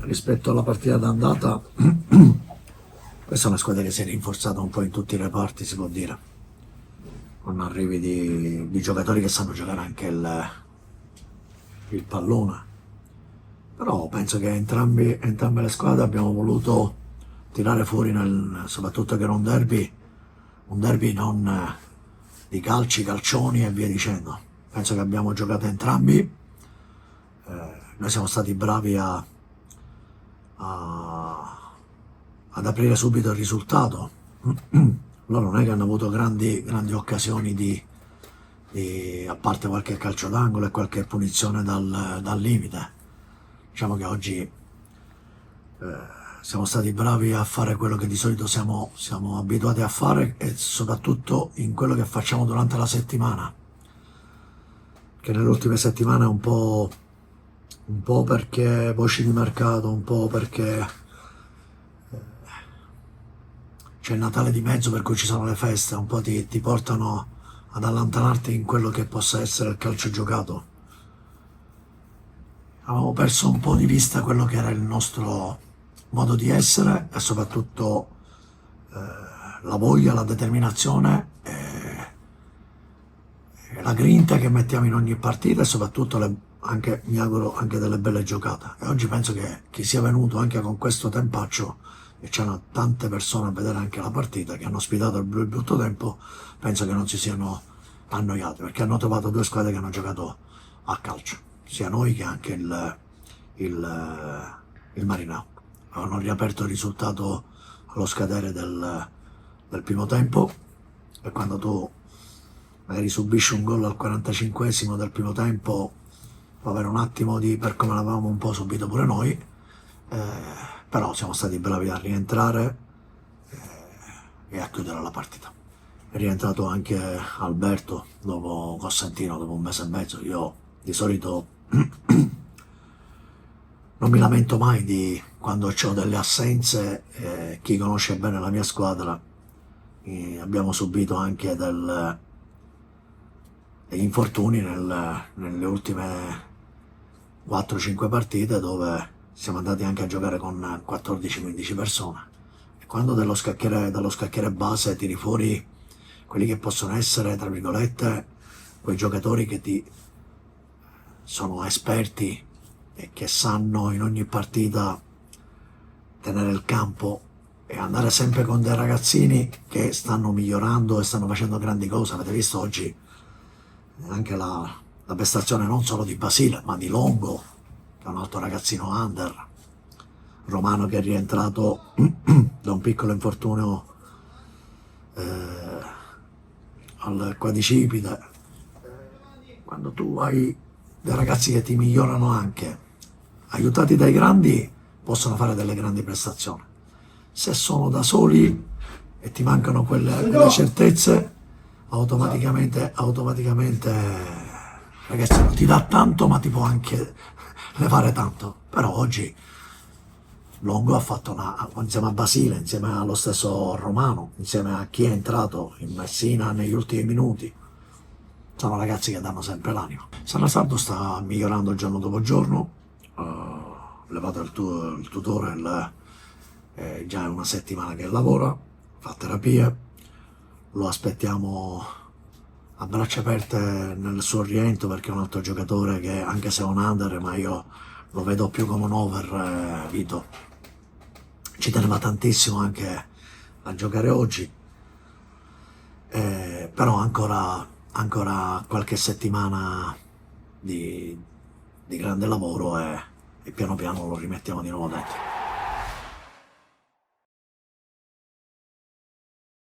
rispetto alla partita d'andata, questa è una squadra che si è rinforzata un po' in tutti i reparti, si può dire, con arrivi di giocatori che sanno giocare anche il pallone. Però penso che entrambe le squadre abbiamo voluto tirare fuori, soprattutto che era un derby non di calci, calcioni e via dicendo. Penso che abbiamo giocato entrambi, noi siamo stati bravi ad aprire subito il risultato. Loro non è che hanno avuto grandi occasioni a parte qualche calcio d'angolo e qualche punizione dal limite. Diciamo che oggi siamo stati bravi a fare quello che di solito siamo abituati a fare, e soprattutto in quello che facciamo durante la settimana, che nelle ultime settimane un po' perché voci di mercato, un po' perché c'è il Natale di mezzo, per cui ci sono le feste, un po' ti portano ad allontanarti in quello che possa essere il calcio giocato. Avevamo perso un po' di vista quello che era il nostro modo di essere, e soprattutto la voglia, la determinazione e la grinta che mettiamo in ogni partita, e soprattutto mi auguro anche delle belle giocate. E oggi penso che chi sia venuto anche con questo tempaccio, e c'erano tante persone a vedere anche la partita, che hanno ospitato il brutto tempo, penso che non si siano annoiati, perché hanno trovato due squadre che hanno giocato a calcio, sia noi che anche il Marinao. Avevano riaperto il risultato allo scadere del primo tempo, e quando tu magari subisci un gol al 45esimo del primo tempo, può avere un attimo per come l'avevamo un po' subito pure noi, però siamo stati bravi a rientrare e a chiudere la partita. È rientrato anche Alberto dopo Costantino, dopo un mese e mezzo. Io di solito non mi lamento mai di quando ho delle assenze, chi conosce bene la mia squadra, abbiamo subito anche degli infortuni nelle ultime 4-5 partite, dove siamo andati anche a giocare con 14-15 persone, e quando dallo scacchiere base tiri fuori quelli che possono essere, tra virgolette, quei giocatori che sono esperti e che sanno in ogni partita tenere il campo e andare sempre con dei ragazzini che stanno migliorando e stanno facendo grandi cose. Avete visto oggi anche la prestazione non solo di Basile, ma di Longo, che è un altro ragazzino under, Romano che è rientrato da un piccolo infortunio al quadricipite. Quando tu hai dei ragazzi che ti migliorano anche, aiutati dai grandi, possono fare delle grandi prestazioni. Se sono da soli e ti mancano quelle certezze, automaticamente ragazzi, non ti dà tanto, ma ti può anche levare tanto. Però oggi Longo ha fatto insieme a Basile, insieme allo stesso Romano, insieme a chi è entrato in Messina negli ultimi minuti, sono ragazzi che danno sempre l'anima. Sanasardo sta migliorando giorno dopo giorno, levato il tutore, è già una settimana che lavora, fa terapie, lo aspettiamo a braccia aperte nel suo rientro, perché è un altro giocatore che, anche se è un under, ma io lo vedo più come un over, Vito. Ci teneva tantissimo anche a giocare oggi, però ancora qualche settimana di grande lavoro, e piano piano lo rimettiamo di nuovo dentro.